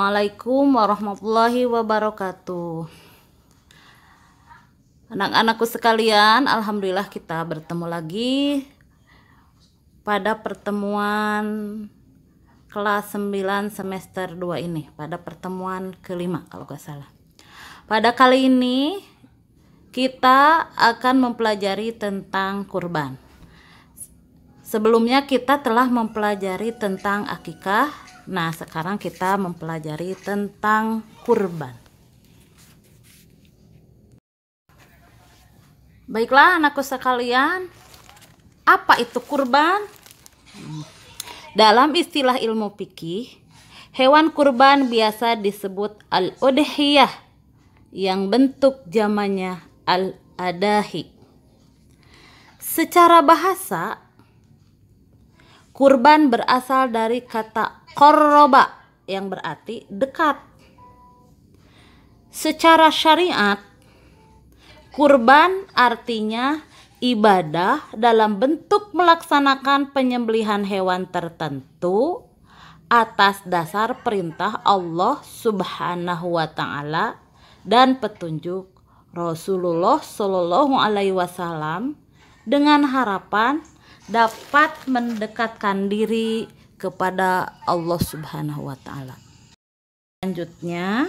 Assalamualaikum warahmatullahi wabarakatuh. Anak-anakku sekalian, alhamdulillah kita bertemu lagi pada pertemuan kelas 9 semester 2 ini, pada pertemuan kelima kalau gak salah. Pada kali ini kita akan mempelajari tentang kurban. Sebelumnya kita telah mempelajari tentang akikah. Nah, sekarang kita mempelajari tentang kurban. Baiklah anakku sekalian, apa itu kurban? Dalam istilah ilmu fikih, hewan kurban biasa disebut al-udhiyah yang bentuk jamannya al-adahi. Secara bahasa, kurban berasal dari kata qarraba yang berarti dekat. Secara syariat, kurban artinya ibadah dalam bentuk melaksanakan penyembelihan hewan tertentu atas dasar perintah Allah Subhanahu wa taala dan petunjuk Rasulullah Shallallahu alaihi wasallam dengan harapan dapat mendekatkan diri kepada Allah Subhanahu wa taala. Selanjutnya,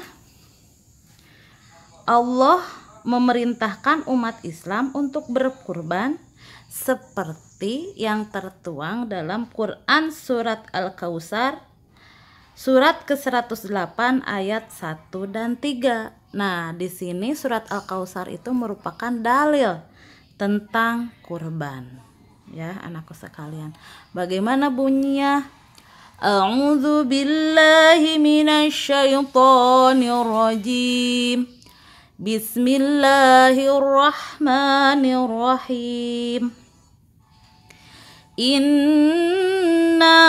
Allah memerintahkan umat Islam untuk berkurban seperti yang tertuang dalam Quran surat Al-Kautsar surat ke-108 ayat 1 dan 3. Nah, di sini surat Al-Kautsar itu merupakan dalil tentang kurban. Ya, anakku sekalian. Bagaimana bunyinya? A'udzu billahi minasyaitonir rajim. Bismillahirrahmanirrahim. Inna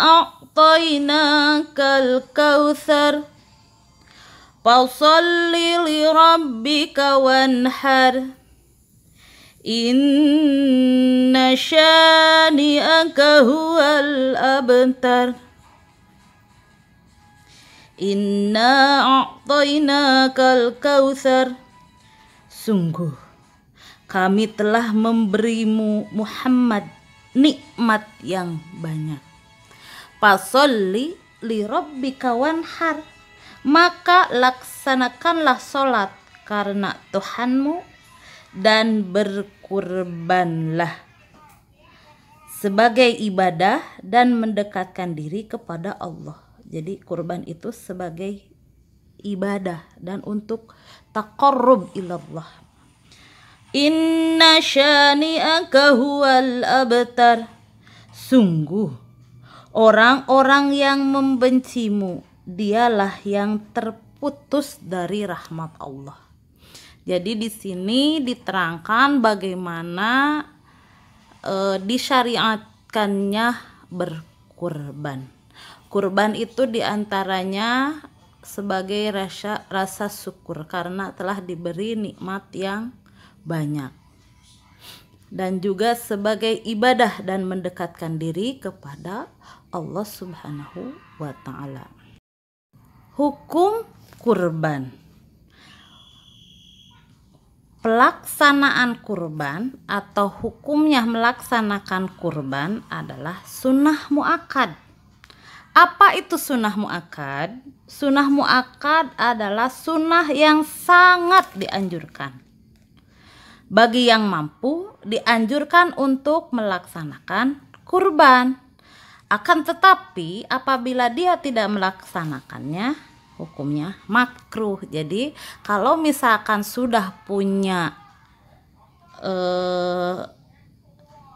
a'tainakal kautsar. Fasholli li rabbika wanhar. Inna syani'aka huwal abtar. Inna a'tainakal kautsar. Sungguh kami telah memberimu Muhammad nikmat yang banyak. Fasholli li rabbika wanhar. Maka laksanakanlah sholat karena Tuhanmu dan berkurbanlah sebagai ibadah dan mendekatkan diri kepada Allah. Jadi kurban itu sebagai ibadah dan untuk taqarrub ilallah. Inna syani'aka huwal abtar. Sungguh orang-orang yang membencimu dialah yang terputus dari rahmat Allah. Jadi di sini diterangkan bagaimana disyariatkannya berkurban. Kurban itu diantaranya sebagai rasa syukur karena telah diberi nikmat yang banyak, dan juga sebagai ibadah dan mendekatkan diri kepada Allah Subhanahu wa taala. Hukum kurban. Pelaksanaan kurban atau hukumnya melaksanakan kurban adalah sunnah muakkad. Apa itu sunnah muakkad? Sunnah muakkad adalah sunnah yang sangat dianjurkan. Bagi yang mampu dianjurkan untuk melaksanakan kurban. Akan tetapi apabila dia tidak melaksanakannya, hukumnya makruh. Jadi kalau misalkan sudah punya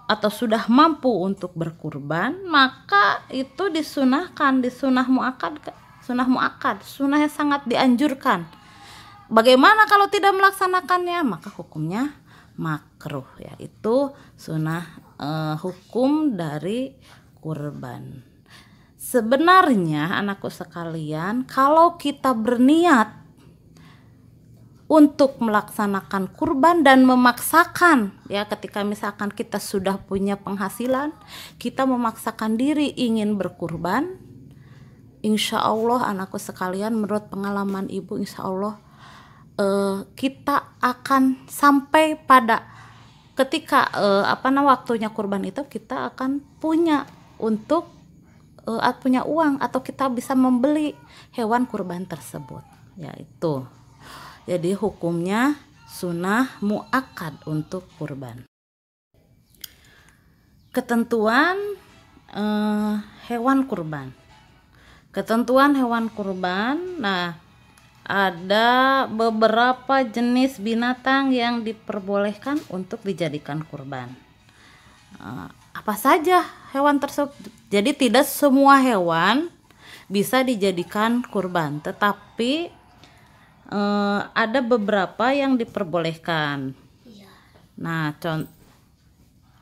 atau sudah mampu untuk berkurban, maka itu disunahkan, sunnah muakkad, sunnah yang sangat dianjurkan. Bagaimana kalau tidak melaksanakannya? Maka hukumnya makruh, yaitu sunnah hukum dari kurban. Sebenarnya anakku sekalian, kalau kita berniat untuk melaksanakan kurban dan memaksakan, ya, ketika misalkan kita sudah punya penghasilan, kita memaksakan diri ingin berkurban, insya Allah anakku sekalian, menurut pengalaman ibu, insya Allah kita akan sampai pada ketika waktunya kurban itu, kita akan punya untuk punya uang, atau kita bisa membeli hewan kurban tersebut, yaitu jadi hukumnya sunnah muakkad untuk kurban. Ketentuan hewan kurban. Ketentuan hewan kurban. Nah, ada beberapa jenis binatang yang diperbolehkan untuk dijadikan kurban. Apa saja hewan tersebut? Jadi tidak semua hewan bisa dijadikan kurban, tetapi ada beberapa yang diperbolehkan. Nah,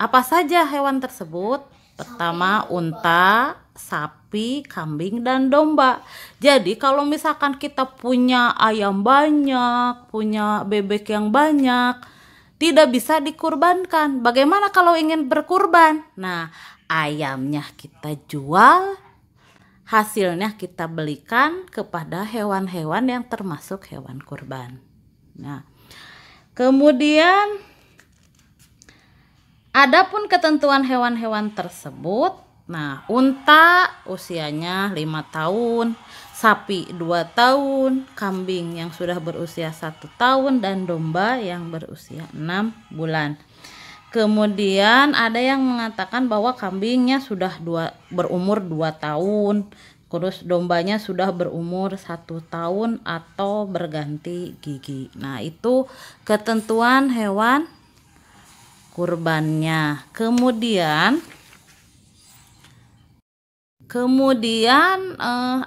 apa saja hewan tersebut? Pertama, unta, sapi, kambing, dan domba. Jadi kalau misalkan kita punya ayam banyak, punya bebek yang banyak, tidak bisa dikurbankan. Bagaimana kalau ingin berkurban? Nah, ayamnya kita jual, hasilnya kita belikan kepada hewan-hewan yang termasuk hewan kurban. Nah, kemudian adapun ketentuan hewan-hewan tersebut, nah, unta usianya 5 tahun, sapi 2 tahun, kambing yang sudah berusia 1 tahun, dan domba yang berusia 6 bulan. Kemudian ada yang mengatakan bahwa kambingnya sudah berumur 2 tahun, terus dombanya sudah berumur 1 tahun atau berganti gigi. Nah, itu ketentuan hewan kurbannya. Kemudian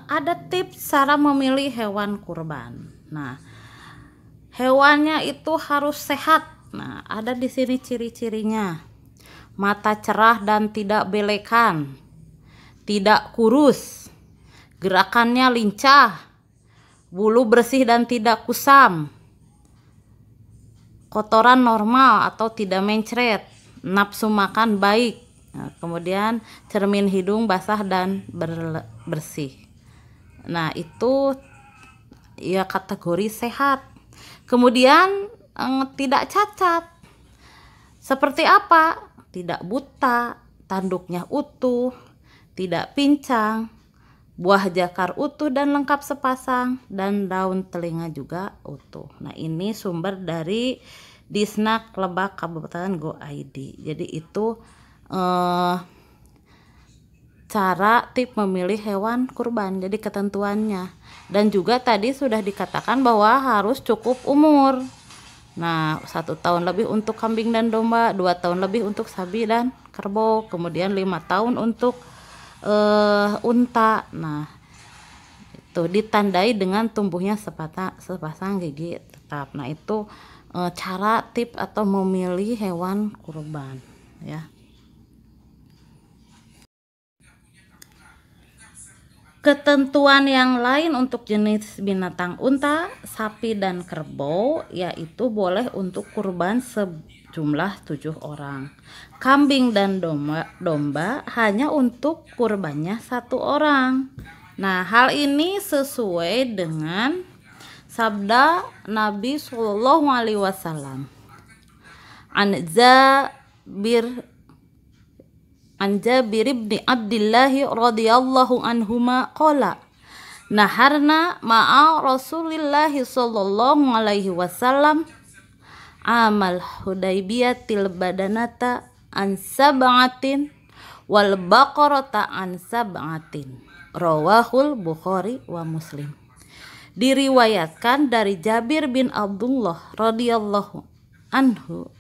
ada tips cara memilih hewan kurban. Nah, hewannya itu harus sehat. Nah, ada di sini ciri-cirinya. Mata cerah dan tidak belekan, tidak kurus, gerakannya lincah, bulu bersih dan tidak kusam, kotoran normal atau tidak mencret, nafsu makan baik. Nah, kemudian cermin hidung basah dan bersih. Nah, itu ya kategori sehat. Kemudian tidak cacat. Seperti apa? Tidak buta, tanduknya utuh, tidak pincang, buah jakar utuh dan lengkap sepasang, dan daun telinga juga utuh. Nah, ini sumber dari Disnak Lebak Kabupaten Go.id. Jadi itu cara tips memilih hewan kurban, jadi ketentuannya. Dan juga tadi sudah dikatakan bahwa harus cukup umur. Nah, 1 tahun lebih untuk kambing dan domba, 2 tahun lebih untuk sapi dan kerbau, kemudian 5 tahun untuk unta. Nah, itu ditandai dengan tumbuhnya sepasang gigi tetap. Nah, itu cara tips atau memilih hewan kurban, ya. Ketentuan yang lain untuk jenis binatang unta, sapi, dan kerbau, yaitu boleh untuk kurban sejumlah 7 orang. Kambing dan domba hanya untuk kurbannya 1 orang. Nah, hal ini sesuai dengan sabda Nabi Shallallahu Alaihi Wasallam. An Jabir bin Abdillah radhiyallahu anhuma qala naharna ma'a Rasulillahi sallallahu alaihi wasallam amal Hudaybiyatil badanata an sab'atin wal baqarata an sab'atin, rawahul Bukhari wa Muslim. Diriwayatkan dari Jabir bin Abdullah radhiyallahu anhu,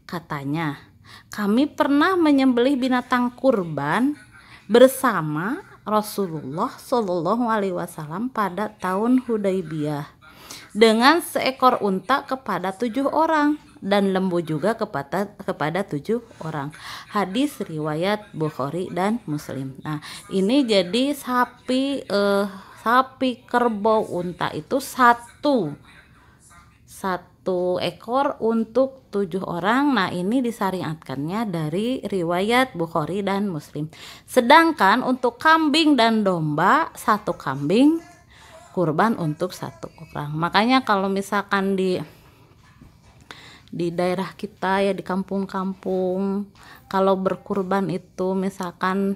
katanya, kami pernah menyembelih binatang kurban bersama Rasulullah Shallallahu Alaihi Wasallam pada tahun Hudaybiyah dengan seekor unta kepada 7 orang dan lembu juga kepada 7 orang. Hadis riwayat Bukhari dan Muslim. Nah, ini jadi sapi, kerbau, unta itu satu 1 ekor untuk 7 orang. Nah, ini disyariatkannya dari riwayat Bukhari dan Muslim. Sedangkan untuk kambing dan domba, 1 kambing kurban untuk 1 orang. Makanya kalau misalkan di daerah kita ya, di kampung-kampung, kalau berkurban itu misalkan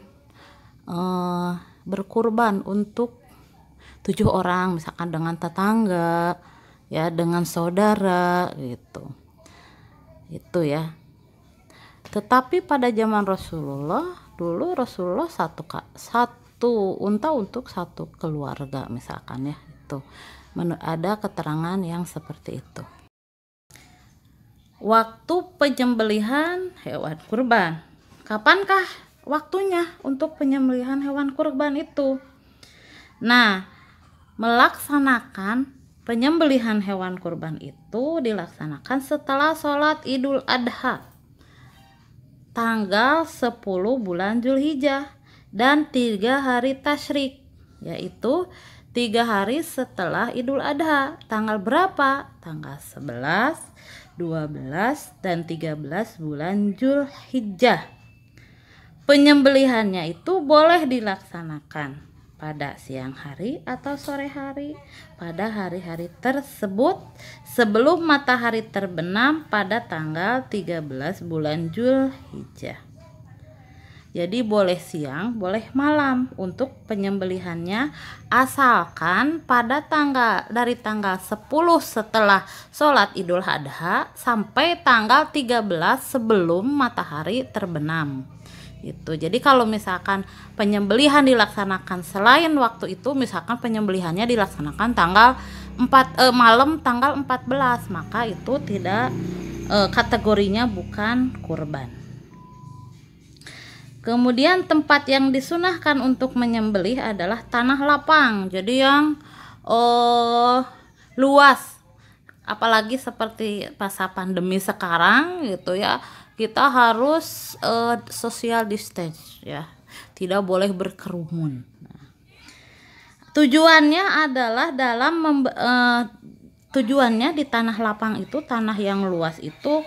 berkurban untuk 7 orang, misalkan dengan tetangga ya, dengan saudara gitu. Itu ya. Tetapi pada zaman Rasulullah, dulu Rasulullah satu unta untuk 1 keluarga misalkan ya. Itu ada keterangan yang seperti itu. Waktu penyembelihan hewan kurban. Kapankah waktunya untuk penyembelihan hewan kurban itu? Nah, melaksanakan penyembelihan hewan kurban itu dilaksanakan setelah sholat Idul Adha tanggal 10 bulan Zulhijjah dan 3 hari tasyrik, yaitu 3 hari setelah Idul Adha. Tanggal berapa? Tanggal 11, 12, dan 13 bulan Zulhijjah. Penyembelihannya itu boleh dilaksanakan pada siang hari atau sore hari pada hari-hari tersebut sebelum matahari terbenam pada tanggal 13 bulan Zulhijjah. Jadi boleh siang, boleh malam untuk penyembelihannya, asalkan pada dari tanggal 10 setelah sholat Idul Adha sampai tanggal 13 sebelum matahari terbenam. Itu. Jadi kalau misalkan penyembelihan dilaksanakan selain waktu itu, misalkan penyembelihannya dilaksanakan tanggal malam tanggal 14, maka itu tidak kategorinya bukan kurban. Kemudian tempat yang disunahkan untuk menyembelih adalah tanah lapang. Jadi yang luas, apalagi seperti masa pandemi sekarang gitu ya. Kita harus social distance ya, tidak boleh berkerumun. Tujuannya adalah tujuannya di tanah lapang itu, tanah yang luas itu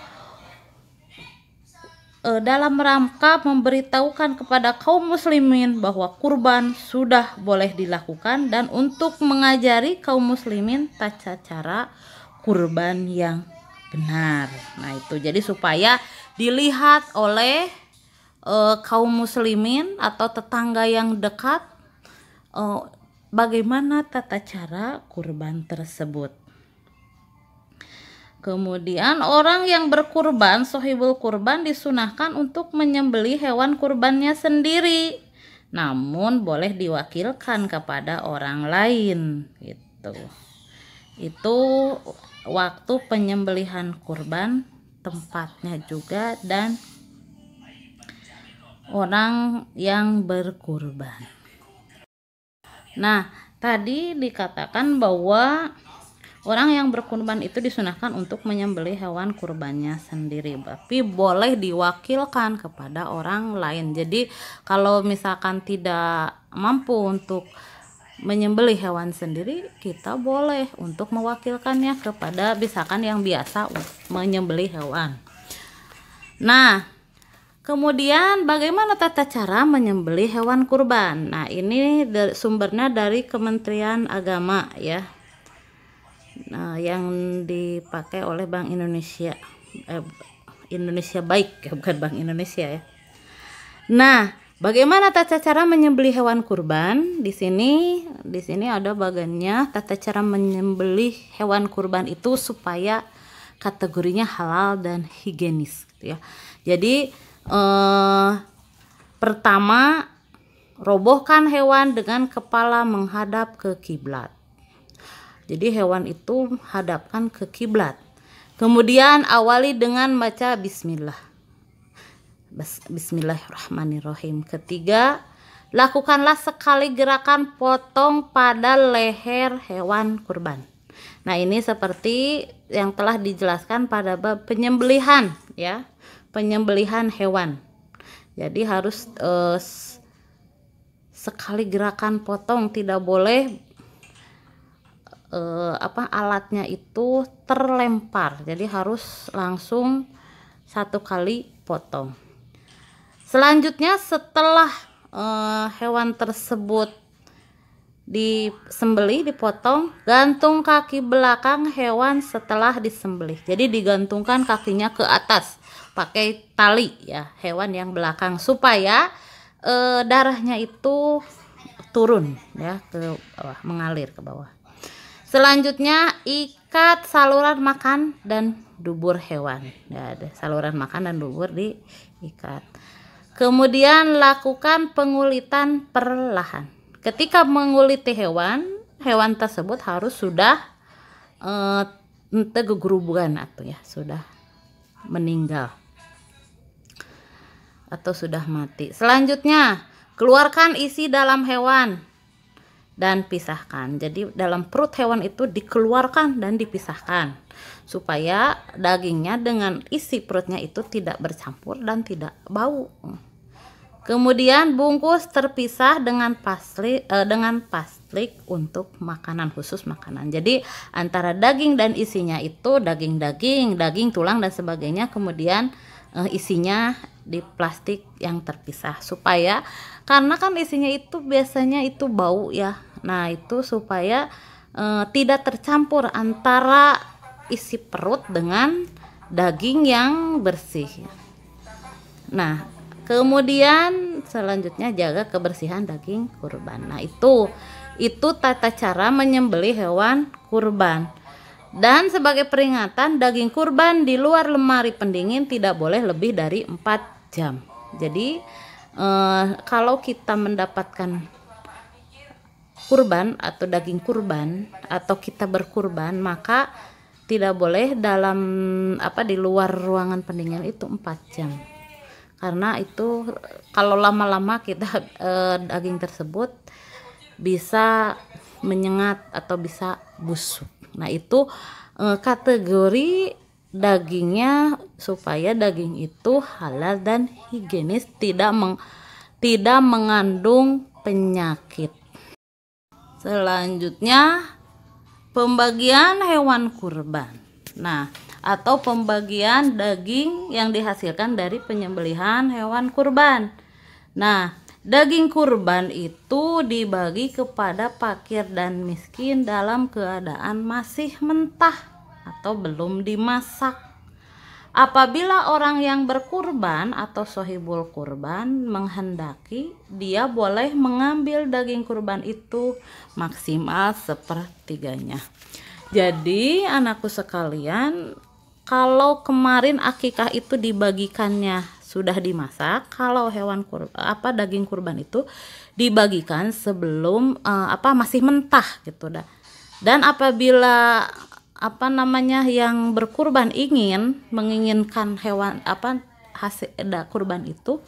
dalam rangka memberitahukan kepada kaum muslimin bahwa kurban sudah boleh dilakukan dan untuk mengajari kaum muslimin tata cara kurban yang benar. Nah, itu jadi supaya dilihat oleh kaum muslimin atau tetangga yang dekat bagaimana tata cara kurban tersebut. Kemudian orang yang berkurban, sohibul kurban, disunahkan untuk menyembelih hewan kurbannya sendiri, namun boleh diwakilkan kepada orang lain gitu. Itu waktu penyembelihan kurban, tempatnya juga, dan orang yang berkurban. Nah, tadi dikatakan bahwa orang yang berkurban itu disunahkan untuk menyembelih hewan kurbannya sendiri, tapi boleh diwakilkan kepada orang lain. Jadi kalau misalkan tidak mampu untuk menyembelih hewan sendiri, kita boleh untuk mewakilkannya kepada misalkan yang biasa menyembelih hewan. Nah, kemudian bagaimana tata cara menyembelih hewan kurban? Nah, ini sumbernya dari Kementerian Agama ya. Nah, yang dipakai oleh Bank Indonesia, Indonesia Baik, bukan Bank Indonesia ya. Nah, bagaimana tata cara menyembelih hewan kurban? Di sini ada bagannya tata cara menyembelih hewan kurban itu supaya kategorinya halal dan higienis gitu ya. Jadi pertama, robohkan hewan dengan kepala menghadap ke kiblat. Jadi hewan itu hadapkan ke kiblat. Kemudian awali dengan baca bismillah. Bismillahirrahmanirrahim. Ketiga, lakukanlah sekali gerakan potong pada leher hewan kurban. Nah, ini seperti yang telah dijelaskan pada bab penyembelihan ya. Penyembelihan hewan. Jadi harus sekali gerakan potong, tidak boleh alatnya itu terlempar, jadi harus langsung satu kali potong. Selanjutnya setelah hewan tersebut disembelih, dipotong, gantung kaki belakang hewan setelah disembelih. Jadi digantungkan kakinya ke atas pakai tali ya, hewan yang belakang, supaya darahnya itu turun ya ke bawah, mengalir ke bawah. Selanjutnya ikat saluran makan dan dubur hewan. Ya, ada saluran makan dan dubur diikat. Kemudian lakukan pengulitan perlahan. Ketika menguliti hewan tersebut harus sudah tegugurubuan atau ya sudah meninggal atau sudah mati. Selanjutnya keluarkan isi dalam hewan dan pisahkan. Jadi dalam perut hewan itu dikeluarkan dan dipisahkan supaya dagingnya dengan isi perutnya itu tidak bercampur dan tidak bau. Kemudian bungkus terpisah dengan plastik untuk makanan, khusus makanan. Jadi antara daging dan isinya itu daging tulang dan sebagainya, kemudian isinya di plastik yang terpisah, supaya karena kan isinya itu biasanya itu bau ya. Nah, itu supaya tidak tercampur antara isi perut dengan daging yang bersih. Nah, kemudian selanjutnya jaga kebersihan daging kurban. Nah, itu tata cara menyembelih hewan kurban. Dan sebagai peringatan, daging kurban di luar lemari pendingin tidak boleh lebih dari 4 jam. Jadi kalau kita mendapatkan kurban atau daging kurban atau kita berkurban, maka tidak boleh di luar ruangan pendingin itu 4 jam. Karena itu kalau lama-lama kita daging tersebut bisa menyengat atau bisa busuk. Nah, itu kategori dagingnya supaya daging itu halal dan higienis, tidak mengandung penyakit. Selanjutnya pembagian hewan kurban. Nah, atau pembagian daging yang dihasilkan dari penyembelihan hewan kurban. Nah, daging kurban itu dibagi kepada fakir dan miskin dalam keadaan masih mentah atau belum dimasak. Apabila orang yang berkurban atau sohibul kurban menghendaki, dia boleh mengambil daging kurban itu maksimal sepertiganya. Jadi anakku sekalian, kalau kemarin akikah itu dibagikannya sudah dimasak, kalau daging kurban itu dibagikan sebelum masih mentah gitu dah. Dan apabila yang berkurban menginginkan hewan hasil kurban itu,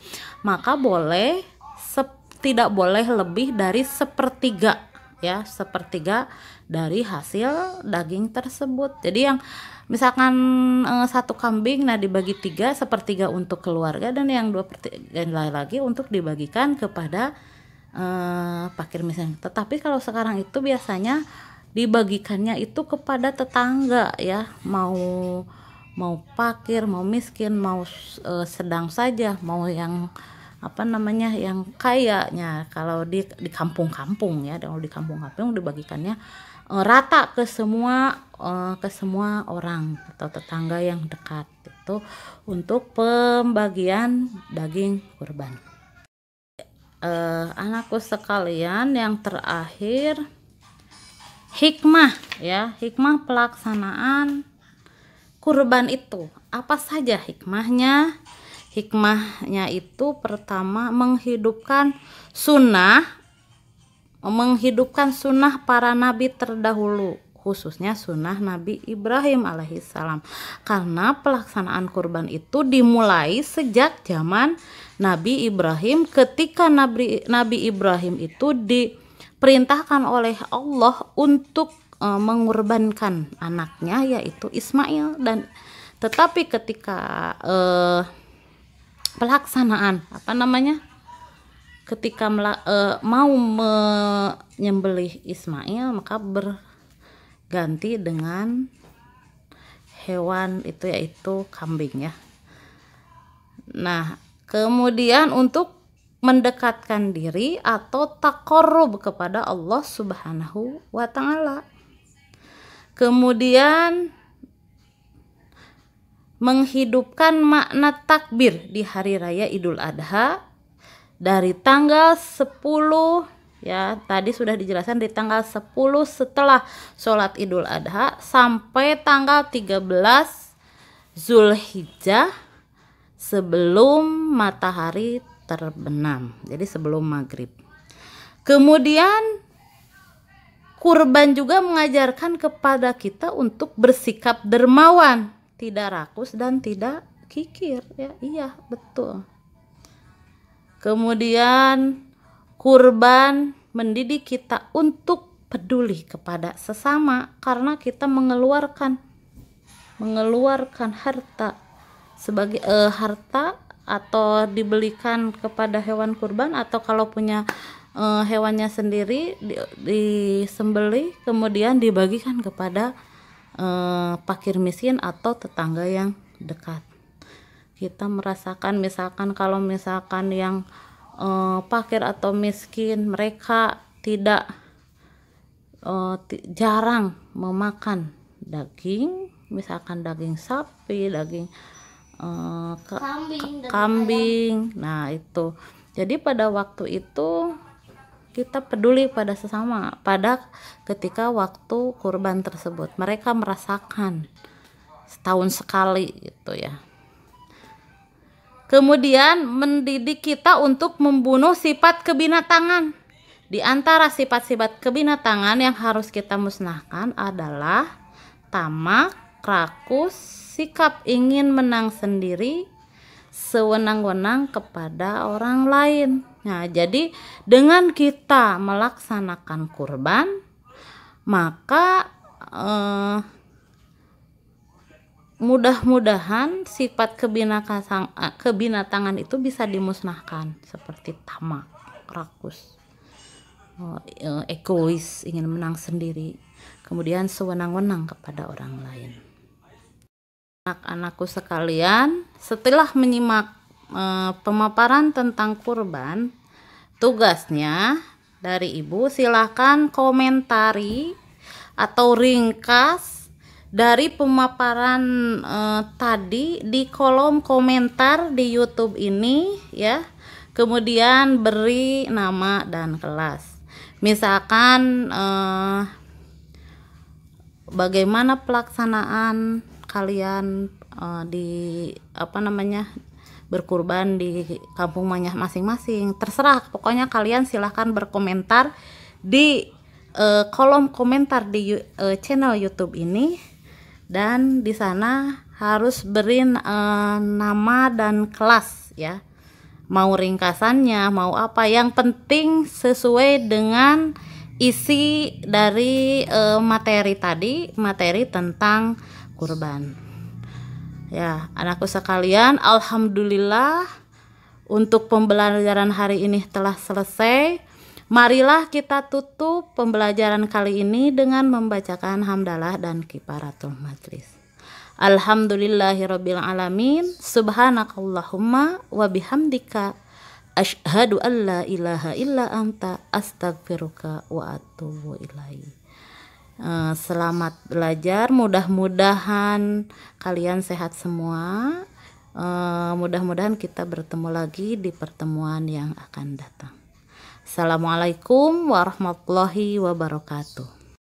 maka tidak boleh lebih dari sepertiga dari hasil daging tersebut. Jadi yang misalkan 1 kambing, nah dibagi 3, sepertiga untuk keluarga dan yang 2/3 lagi untuk dibagikan kepada fakir miskin. Tetapi kalau sekarang itu biasanya dibagikannya itu kepada tetangga ya, mau fakir, mau miskin, mau sedang saja, mau yang yang kayanya. Kalau di kampung-kampung ya, kalau di kampung-kampung dibagikannya rata ke semua orang atau tetangga yang dekat, itu untuk pembagian daging kurban. Anakku sekalian, yang terakhir hikmah pelaksanaan kurban itu apa saja hikmahnya? Hikmahnya itu pertama menghidupkan sunnah para nabi terdahulu, khususnya sunnah Nabi Ibrahim alaihissalam, karena pelaksanaan kurban itu dimulai sejak zaman Nabi Ibrahim, ketika Nabi Ibrahim itu diperintahkan oleh Allah untuk mengorbankan anaknya yaitu Ismail. Dan tetapi ketika pelaksanaan ketika mau menyembelih Ismail, maka ganti dengan hewan itu yaitu kambing ya. Nah, kemudian untuk mendekatkan diri atau taqarrub kepada Allah Subhanahu wa taala. Kemudian menghidupkan makna takbir di hari raya Idul Adha dari tanggal 10 ya, tadi sudah dijelaskan di tanggal 10 setelah sholat Idul Adha sampai tanggal 13 Zulhijjah sebelum matahari terbenam, jadi sebelum maghrib. Kemudian kurban juga mengajarkan kepada kita untuk bersikap dermawan, tidak rakus dan tidak kikir ya. Iya, betul. Kemudian kurban mendidik kita untuk peduli kepada sesama karena kita mengeluarkan harta sebagai harta atau dibelikan kepada hewan kurban, atau kalau punya hewannya sendiri disembelih kemudian dibagikan kepada fakir miskin atau tetangga yang dekat. Kita merasakan misalkan kalau misalkan yang fakir atau miskin, mereka tidak jarang memakan daging, misalkan daging sapi, daging kambing. Nah itu, jadi pada waktu itu kita peduli pada sesama pada ketika waktu kurban tersebut. Mereka merasakan setahun sekali gitu ya. Kemudian mendidik kita untuk membunuh sifat kebinatangan. Di antara sifat-sifat kebinatangan yang harus kita musnahkan adalah tamak, rakus, sikap ingin menang sendiri, sewenang-wenang kepada orang lain. Nah, jadi dengan kita melaksanakan kurban, maka mudah-mudahan sifat kebinatangan itu bisa dimusnahkan, seperti tamak, rakus, egois, ingin menang sendiri, kemudian sewenang-wenang kepada orang lain. Anak-anakku sekalian, setelah menyimak pemaparan tentang kurban, tugasnya dari ibu silakan komentari atau ringkas dari pemaparan tadi di kolom komentar di YouTube ini ya. Kemudian beri nama dan kelas. Misalkan bagaimana pelaksanaan kalian di berkurban di kampung masing-masing. Terserah, pokoknya kalian silahkan berkomentar di kolom komentar di channel YouTube ini. Dan di sana harus beri nama dan kelas ya. Mau ringkasannya, mau apa, yang penting sesuai dengan isi dari materi tadi, materi tentang kurban. Ya, anakku sekalian, alhamdulillah untuk pembelajaran hari ini telah selesai. Marilah kita tutup pembelajaran kali ini dengan membacakan hamdalah dan kifaratul majlis. Alhamdulillahirabbil alamin. Subhanakallahumma wa bihamdika asyhadu an la ilaha illa anta astaghfiruka wa atubu ilaik. Selamat belajar, mudah-mudahan kalian sehat semua. Mudah-mudahan kita bertemu lagi di pertemuan yang akan datang. Assalamualaikum warahmatullahi wabarakatuh.